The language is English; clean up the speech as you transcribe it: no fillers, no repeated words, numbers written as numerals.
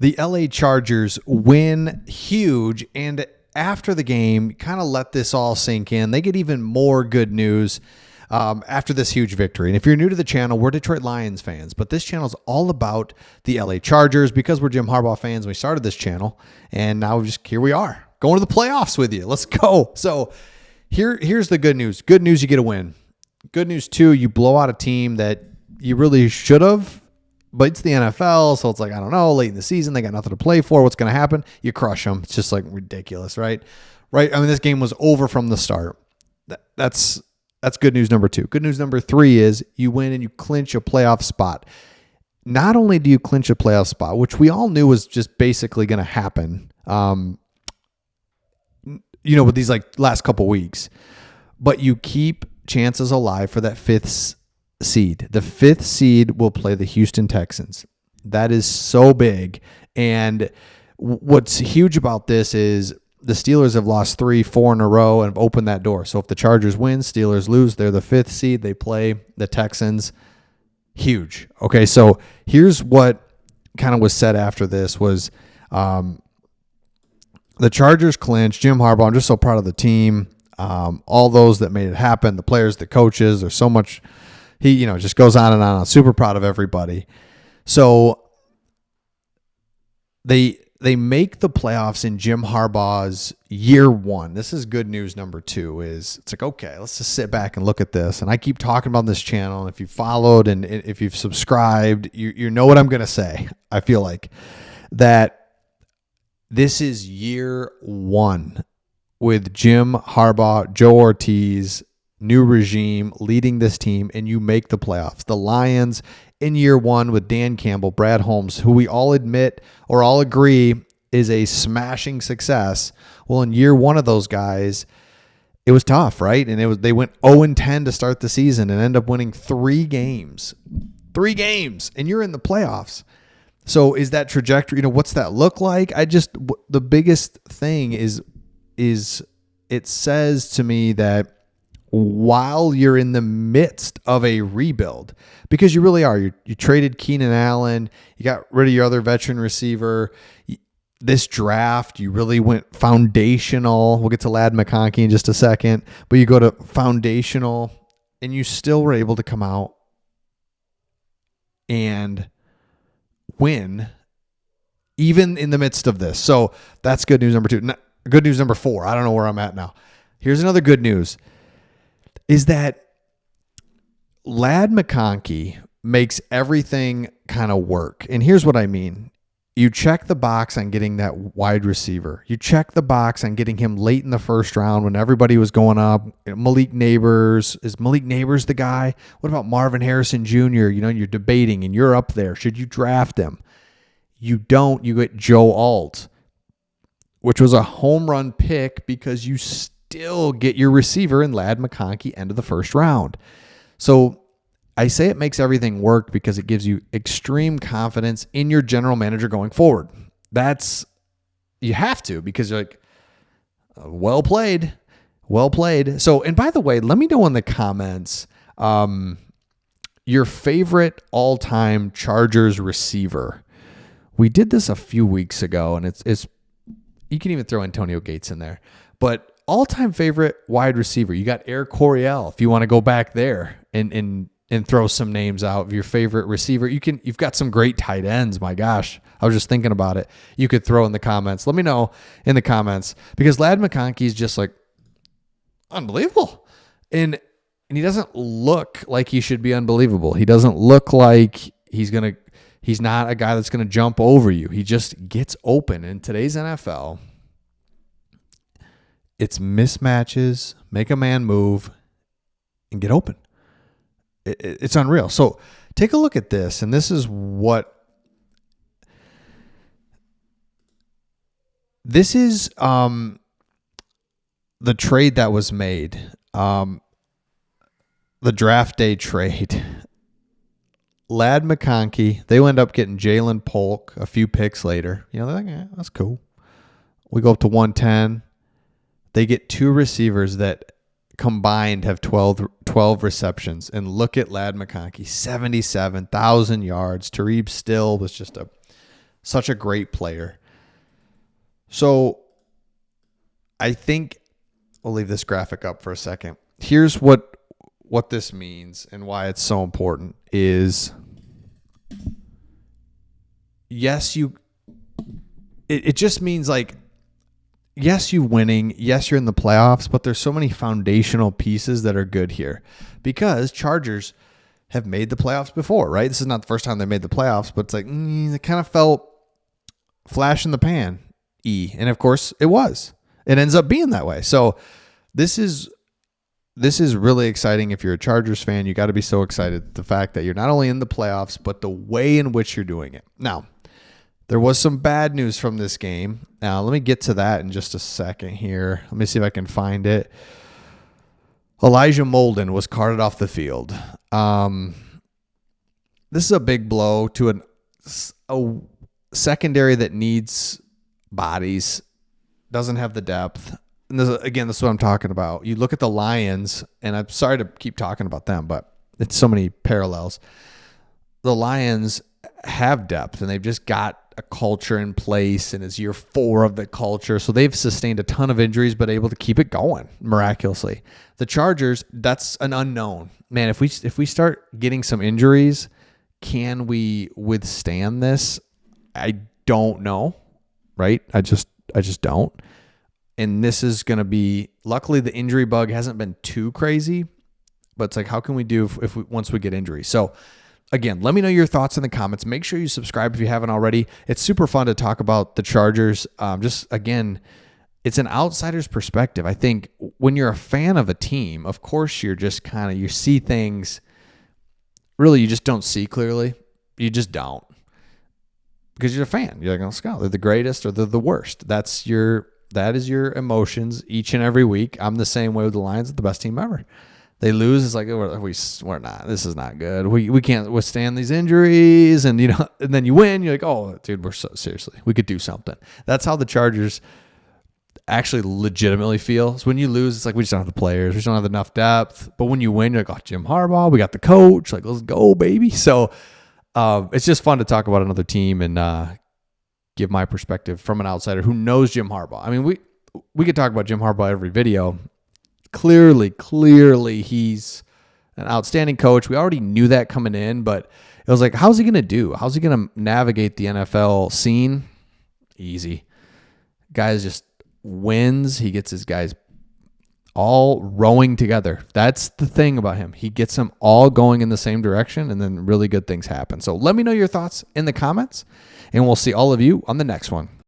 The LA Chargers win huge, and after the game, kind of let this all sink in. They get even more good news after this huge victory. And if you're new to the channel, we're Detroit Lions fans, but this channel is all about the LA Chargers because we're Jim Harbaugh fans. We started this channel, and now here we are going to the playoffs with you. Let's go. So here's the good news. Good news, you get a win. Good news, too, you blow out a team that you really should have. But it's the NFL, so it's like, I don't know, late in the season, they got nothing to play for. What's going to happen? You crush them. It's just like ridiculous, right? Right? I mean, this game was over from the start. That's good news number 2. Good news number 3 is you win and you clinch a playoff spot. Not only do you clinch a playoff spot, which we all knew was just basically going to happen, with these like last couple weeks, but you keep chances alive for that 5th seed. The 5th seed will play the Houston Texans. That is so big. And what's huge about this is the Steelers have lost 3-4 in a row and have opened that door. So if the Chargers win, Steelers lose, they're the 5th seed. They play the Texans. Huge. Okay, so here's what kind of was said after this was the Chargers clinched. Jim Harbaugh, I'm just so proud of the team. All those that made it happen, the players, the coaches, there's so much. He, just goes on and on. I'm super proud of everybody. So they make the playoffs in Jim Harbaugh's year 1. This is good news number 2 is it's like, okay, let's just sit back and look at this. And I keep talking about this channel. And if you followed and if you've subscribed, you know what I'm going to say. I feel like that this is year 1 with Jim Harbaugh, Joe Ortiz, new regime leading this team, and you make the playoffs. The Lions in year 1 with Dan Campbell, Brad Holmes, who we all admit or all agree is a smashing success. Well, in year 1 of those guys, it was tough, right? And they went 0-10 to start the season and end up winning 3 games. 3 games, and you're in the playoffs. So is that trajectory, what's that look like? The biggest thing is it says to me that while you're in the midst of a rebuild, because you really are. You traded Keenan Allen. You got rid of your other veteran receiver. This draft, you really went foundational. We'll get to Lad McConkey in just a second. But you go to foundational, and you still were able to come out and win even in the midst of this. So that's good news number 2. Good news number 4. I don't know where I'm at now. Here's another good news. Is that Lad McConkey makes everything kind of work. And here's what I mean. You check the box on getting that wide receiver. You check the box on getting him late in the first round when everybody was going up. Malik Neighbors. Is Malik Neighbors the guy? What about Marvin Harrison Jr.? You're debating and you're up there. Should you draft him? You don't. You get Joe Alt, which was a home run pick because you still get your receiver in Lad McConkey end of the first round. So I say it makes everything work because it gives you extreme confidence in your general manager going forward. You have to, because you're like, well played. So, and by the way, let me know in the comments your favorite all-time Chargers receiver. We did this a few weeks ago, and it's you can even throw Antonio Gates in there, but all-time favorite wide receiver. You got Air Coryell if you want to go back there and throw some names out of your favorite receiver. You've got some great tight ends. My gosh, I was just thinking about it. You could throw in the comments. Let me know in the comments, because Lad McConkey is just like unbelievable. And he doesn't look like he should be unbelievable. He doesn't look like he's not a guy that's going to jump over you. He just gets open. In today's NFL, it's mismatches, make a man move, and get open. It's unreal. So take a look at this, and this is the trade that was made, the draft day trade. Lad McConkey, they end up getting Jalen Polk a few picks later. They're like, that's cool. We go up to 110. They get 2 receivers that combined have 12 receptions. And look at Lad McConkey, 77,000 yards. Tareeb Still was just Such a great player. So I think we'll leave this graphic up for a second. Here's what this means and why it's so important is, yes, it just means like, yes, you winning. Yes, you're in the playoffs, but there's so many foundational pieces that are good here because Chargers have made the playoffs before, right? This is not the first time they made the playoffs, but it's like, it kind of felt flash in the pan and of course it was. It ends up being that way. So this is really exciting. If you're a Chargers fan, you got to be so excited. The fact that you're not only in the playoffs, but the way in which you're doing it. Now, there was some bad news from this game. Now, let me get to that in just a second here. Let me see if I can find it. Elijah Molden was carted off the field. This is a big blow to a secondary that needs bodies, doesn't have the depth. And this is what I'm talking about. You look at the Lions, and I'm sorry to keep talking about them, but it's so many parallels. The Lions have depth, and they've just got a culture in place, and it's year 4 of the culture. So they've sustained a ton of injuries, but able to keep it going miraculously. The Chargers, that's an unknown. Man, if we start getting some injuries, can we withstand this? I don't know, right? I just don't. And this is going to be, luckily the injury bug hasn't been too crazy, but it's like, how can we do once we get injuries? So again, let me know your thoughts in the comments. Make sure you subscribe if you haven't already. It's super fun to talk about the Chargers. Again, it's an outsider's perspective. I think when you're a fan of a team, of course, you're just you see things, really, you just don't see clearly. You just don't. Because you're a fan. You're like, oh, Scott, they're the greatest or they're the worst. That is your emotions each and every week. I'm the same way with the Lions. They're the best team ever. They lose, it's like, we're not. This is not good. We can't withstand these injuries. And, and then you win. You're like, oh, dude, seriously, we could do something. That's how the Chargers actually legitimately feel. So when you lose, it's like, we just don't have the players. We just don't have enough depth. But when you win, you're like, oh, Jim Harbaugh, we got the coach. Like, let's go, baby. So it's just fun to talk about another team and give my perspective from an outsider who knows Jim Harbaugh. I mean, we could talk about Jim Harbaugh every video. Clearly, he's an outstanding coach. We already knew that coming in, but it was like, how's he going to do? How's he going to navigate the NFL scene? Easy. Guys just wins. He gets his guys all rowing together. That's the thing about him. He gets them all going in the same direction, and then really good things happen. So let me know your thoughts in the comments, and we'll see all of you on the next one.